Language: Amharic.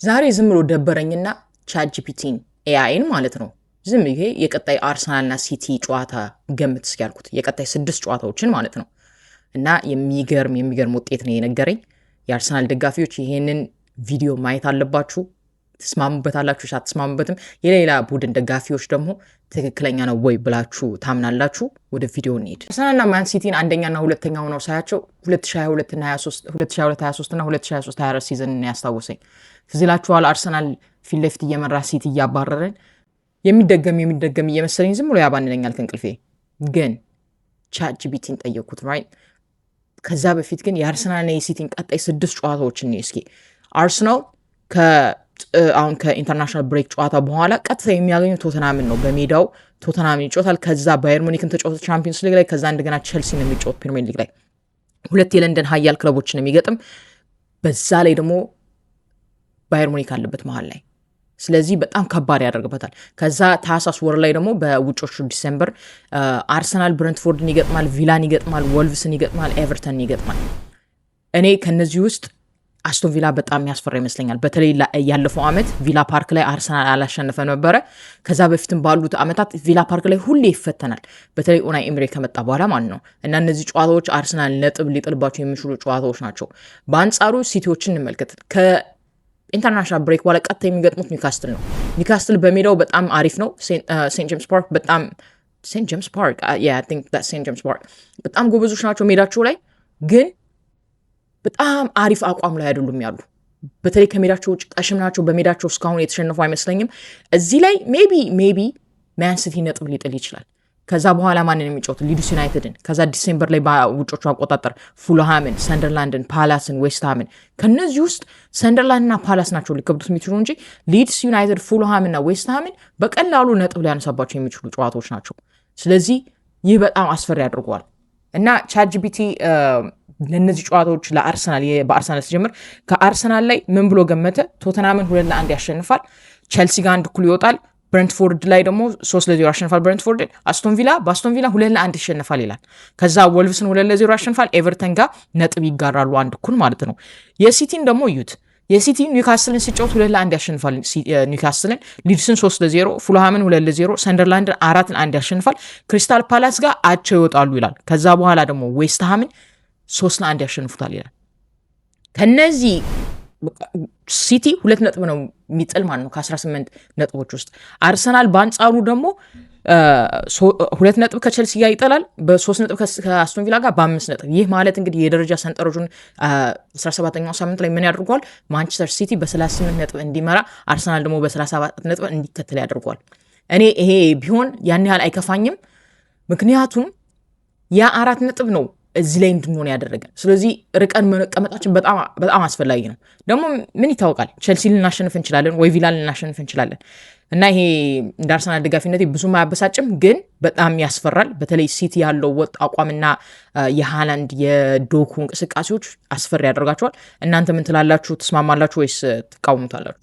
ዛሬ ዝም ብሎ ደበረኝና ቻት ጂፒቲን ኤአይን ማለት ነው ዝም ይሄ የቀጣይ አርሰናልና ሲቲ ጨዋታ ገምት እስኪያልኩት የቀጣይ 6 ጨዋታዎችን ማለት ነው እና የሚገርም ውጤት ነው የነገረኝ። የአርሰናል ደጋፊዎች ይሄንን ቪዲዮ ማየት አለባችሁ። ተስማሙበታላችሁ ሳትስማሙበትም የሌላ ቡድን ደጋፊዎች ደግሞ ትክክለኛ ነው ወይ ብላችሁ ታምናላችሁ። ወደ ቪዲዮ እንሂድ። አርሰናልና ማን ሲቲን አንደኛና ሁለተኛ ሆነው ሳያቸው 2022 እና 23 እና 2023-24 ሲዝን ያስታውሰኝ። ፍዚላችኋል አርሰናል ፊት ለፊት እየመራ ሲቲ እያባረረን የሚደገም እየመሰለኝ ዝም ብሎ ያባንነኛል ከእንቅልፌ። ግን ቻት ጂፒቲን ጠየቁት ራይት። ከዛ በፊት ግን የአርሰናልና የሲቲን ቀጣይ 6 ጨዋታዎችን እስኪ አርሰናል አሁን ከኢንተርናሽናል ብሬክ ጨዋታ በኋላ ቀጥታ የሚያገኘው ቶተናምን ነው። በሜዳው ቶተናምን ይጫወታል። ከዛ ባየር ሙኒክን ተጫወተ ቻምፒየንስ ሊግ ላይ፣ ከዛ እንደገና ቼልሲን የሚጫወት ፕሪሚየር ሊግ ላይ 2 የለንደን ሀያል ክለቦችን የሚገጥም በዛ ላይ ደግሞ ባየር ሙኒክ አለበት መሃል ላይ። ስለዚህ በጣም ከባድ ያደርግበታል። ከዛ ታህሳስ ወር ላይ ደግሞ በውጮቹ ዲሴምበር አርሰናል ብረንትፎርድን ይገጥማል፣ ቪላን ይገጥማል፣ ወልቭስን ይገጥማል፣ ኤቨርተን ይገጥማል። እኔ ከነዚህ ውስጥ አስቶን ቪላ በጣም ያስፈራ ይመስለኛል። በተለይ ያለፈው ዓመት ቪላ ፓርክ ላይ አርሰናል አላሸነፈ ነበረ። ከዛ በፊትም ባሉት ዓመታት ቪላ ፓርክ ላይ ሁሌ ይፈተናል፣ በተለይ ኡናይ ኤምሬ ከመጣ በኋላ ማለት ነው። እና እነዚህ ጨዋታዎች አርሰናል ነጥብ ሊጥልባቸው የሚችሉ ጨዋታዎች ናቸው። በአንጻሩ ሲቲዎችን እንመልከት። ከኢንተርናሽናል ብሬክ በኋላ ቀጥታ የሚገጥሙት ኒውካስትል ነው። ኒውካስትል በሜዳው በጣም አሪፍ ነው። ሴንት ጄምስ ፓርክ በጣም ጎበዞች ናቸው ሜዳቸው ላይ ግን በጣም አሪፍ አቋም ላይ አይደሉም ያሉ። በተለይ ከሜዳቸው ውጭ ቀሽም ናቸው። በሜዳቸው እስካሁን የተሸነፉ አይመስለኝም። እዚህ ላይ ሜቢ ማን ሲቲ ነጥብ ሊጥል ይችላል። ከዛ በኋላ ማንን የሚጫወት ሊድስ ዩናይትድን፣ ከዛ ዲሴምበር ላይ በውጮቹ አቆጣጠር ፉልሃምን፣ ሰንደርላንድን፣ ፓላስን፣ ዌስትሃምን። ከነዚህ ውስጥ ሰንደርላንድና ፓላስ ናቸው ሊከብዱት የሚችሉ እንጂ ሊድስ ዩናይትድ፣ ፉልሃምና ዌስትሃምን በቀላሉ ነጥብ ሊያነሳባቸው የሚችሉ ጨዋታዎች ናቸው። ስለዚህ ይህ በጣም አስፈሪ ያደርገዋል እና ቻት ጂፒቲ ለነዚህ ጨዋታዎች ለአርሰናል በአርሰናል ሲጀምር ከአርሰናል ላይ ምን ብሎ ገመተ? ቶተናምን 2-1 ያሸንፋል፣ ቼልሲ ጋር 1 እኩል ይወጣል፣ ብረንትፎርድ ላይ ደግሞ 3-0 ያሸንፋል ብረንትፎርድ፣ በአስቶን ቪላ 2-1 ይሸንፋል ይላል። ከዛ ወልቭስን 2-0 ያሸንፋል፣ ኤቨርተን ጋር ነጥብ ይጋራሉ 1 እኩል ማለት ነው። የሲቲን ደግሞ እዩት። የሲቲ ኒውካስትልን ሲጫወት 2-1 ያሸንፋል ኒውካስትልን፣ ሊድስን 3-0፣ ፉልሃምን 2-0፣ ሰንደርላንድን 4-1 ያሸንፋል፣ ክሪስታል ፓላስ ጋር አቸው ይወጣሉ ይላል። ከዛ በኋላ ደግሞ ዌስትሃምን 3-1 ያሸንፉታል ይላል። ከነዚህ ሲቲ 2 ነጥብ ነው የሚጥል ማለት ነው ከ18 ነጥቦች ውስጥ። አርሰናል በአንጻሩ ደግሞ 2 ነጥብ ከቼልሲ ጋር ይጥላል፣ በ3 ነጥብ ከአስቶን ቪላ ጋር በ5 ነጥብ። ይህ ማለት እንግዲህ የደረጃ ሰንጠረዡን 17ኛው ሳምንት ላይ ምን ያደርገዋል? ማንቸስተር ሲቲ በ38 ነጥብ እንዲመራ፣ አርሰናል ደግሞ በ37 ነጥብ እንዲከተል ያደርገዋል። እኔ ይሄ ቢሆን ያን ያህል አይከፋኝም፣ ምክንያቱም ያ 4 ነጥብ ነው እዚህ ላይ እንድንሆን ያደረገን። ስለዚህ ርቀን መቀመጣችን በጣም አስፈላጊ ነው። ደግሞ ምን ይታወቃል፣ ቼልሲ ልናሸንፍ እንችላለን ወይ ቪላ ልናሸንፍ እንችላለን። እና ይሄ እንደ አርሰናል ደጋፊነቴ ብዙም አያበሳጭም፣ ግን በጣም ያስፈራል። በተለይ ሲቲ ያለው ወጥ አቋምና የሃላንድ የዶኩ እንቅስቃሴዎች አስፈሪ ያደርጋቸዋል። እናንተ ምን ትላላችሁ? ትስማማላችሁ ወይስ ትቃወሙታላችሁ?